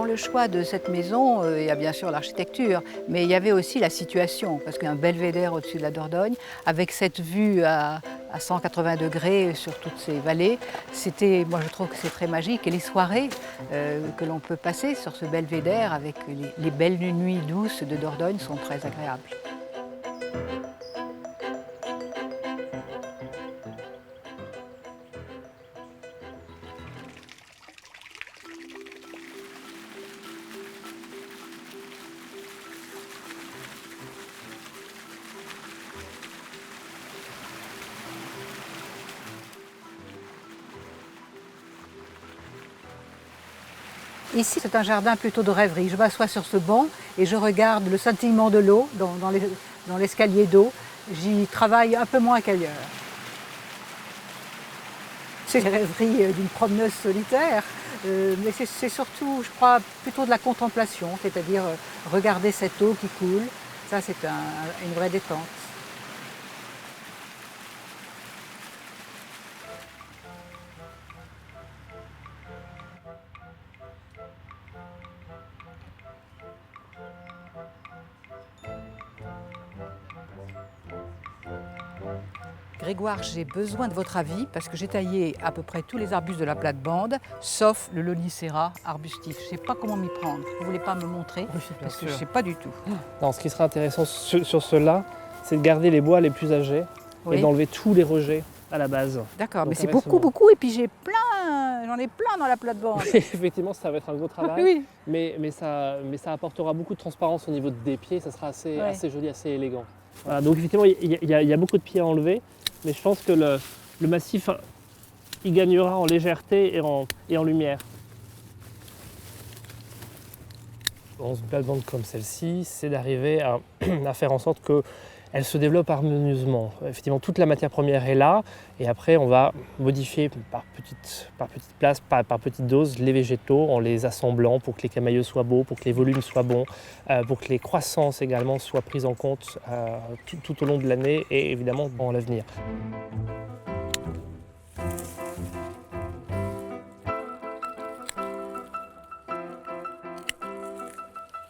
Dans le choix de cette maison, il y a bien sûr l'architecture, mais il y avait aussi la situation, parce qu'un belvédère au-dessus de la Dordogne, avec cette vue à 180 degrés sur toutes ces vallées, moi je trouve que c'est très magique. Et les soirées que l'on peut passer sur ce belvédère avec les belles nuits douces de Dordogne sont très agréables. Ici, c'est un jardin plutôt de rêverie. Je m'assois sur ce banc et je regarde le scintillement de l'eau dans l'escalier d'eau. J'y travaille un peu moins qu'ailleurs. C'est la rêverie d'une promeneuse solitaire, mais c'est surtout, je crois, plutôt de la contemplation, c'est-à-dire regarder cette eau qui coule. Ça, c'est une vraie détente. Grégoire, j'ai besoin de votre avis parce que j'ai taillé à peu près tous les arbustes de la plate-bande, sauf le Lonicera arbustif. Je ne sais pas comment m'y prendre. Vous ne voulez pas me montrer? Oui, parce que je ne sais pas du tout. Non, ce qui serait intéressant sur ceux-là, c'est de garder les bois les plus âgés et d'enlever tous les rejets à la base. D'accord, mais c'est beaucoup, et puis j'en ai plein dans la plate-bande. Effectivement, ça va être un gros travail, Oui. mais ça apportera beaucoup de transparence au niveau des pieds, ça sera assez joli, assez élégant. Voilà, donc effectivement, il y a beaucoup de pieds à enlever, mais je pense que le massif, il gagnera en légèreté et en lumière. Dans une plate-bande comme celle-ci, c'est d'arriver à faire en sorte qu'elle se développe harmonieusement. Effectivement, toute la matière première est là, et après on va modifier par petite place, par petite dose, les végétaux en les assemblant pour que les camailleux soient beaux, pour que les volumes soient bons, pour que les croissances également soient prises en compte tout au long de l'année et évidemment dans l'avenir.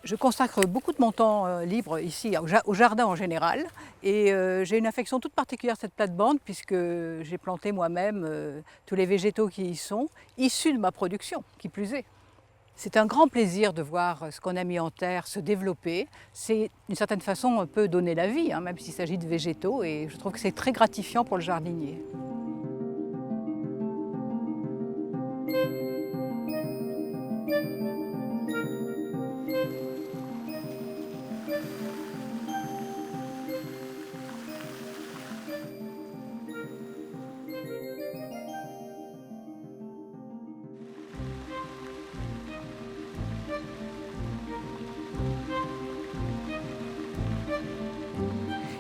Je consacre beaucoup de mon temps libre ici au jardin en général et j'ai une affection toute particulière à cette plate-bande puisque j'ai planté moi-même tous les végétaux qui y sont, issus de ma production, qui plus est. C'est un grand plaisir de voir ce qu'on a mis en terre se développer. C'est d'une certaine façon un peu donner la vie, même s'il s'agit de végétaux, et je trouve que c'est très gratifiant pour le jardinier.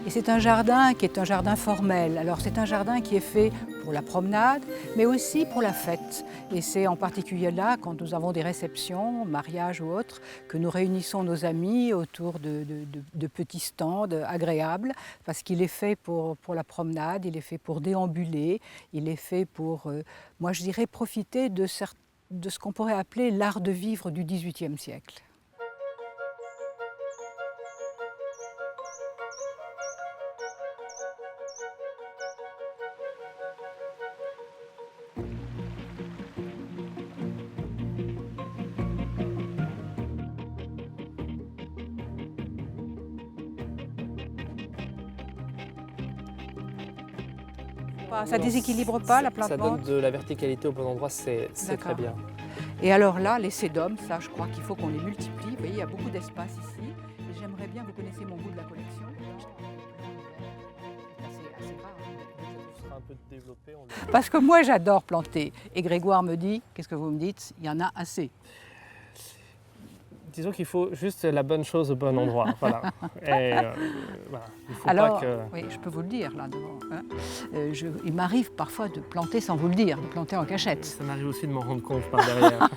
Et c'est un jardin qui est un jardin formel. Alors c'est un jardin qui est fait pour la promenade, mais aussi pour la fête. Et c'est en particulier là, quand nous avons des réceptions, mariages ou autres, que nous réunissons nos amis autour de petits stands agréables, parce qu'il est fait pour la promenade, il est fait pour déambuler, il est fait pour, moi je dirais, profiter de ce qu'on pourrait appeler l'art de vivre du XVIIIe siècle. Ça déséquilibre pas la plate-bande? Ça donne de la verticalité au bon endroit, c'est très bien. Et alors là, les sédums, ça je crois qu'il faut qu'on les multiplie. Vous voyez, il y a beaucoup d'espace ici. Et j'aimerais bien, vous connaissez mon goût de la collection. C'est assez rare. Ça sera un peu développé. Parce que moi j'adore planter. Et Grégoire me dit, qu'est-ce que vous me dites? Il y en a assez. Disons qu'il faut juste la bonne chose au bon endroit. Voilà. Et, voilà. Il faut alors, pas que... oui, je peux vous le dire là devant. Il m'arrive parfois de planter sans vous le dire, de planter en cachette. Ça m'arrive aussi de m'en rendre compte par derrière.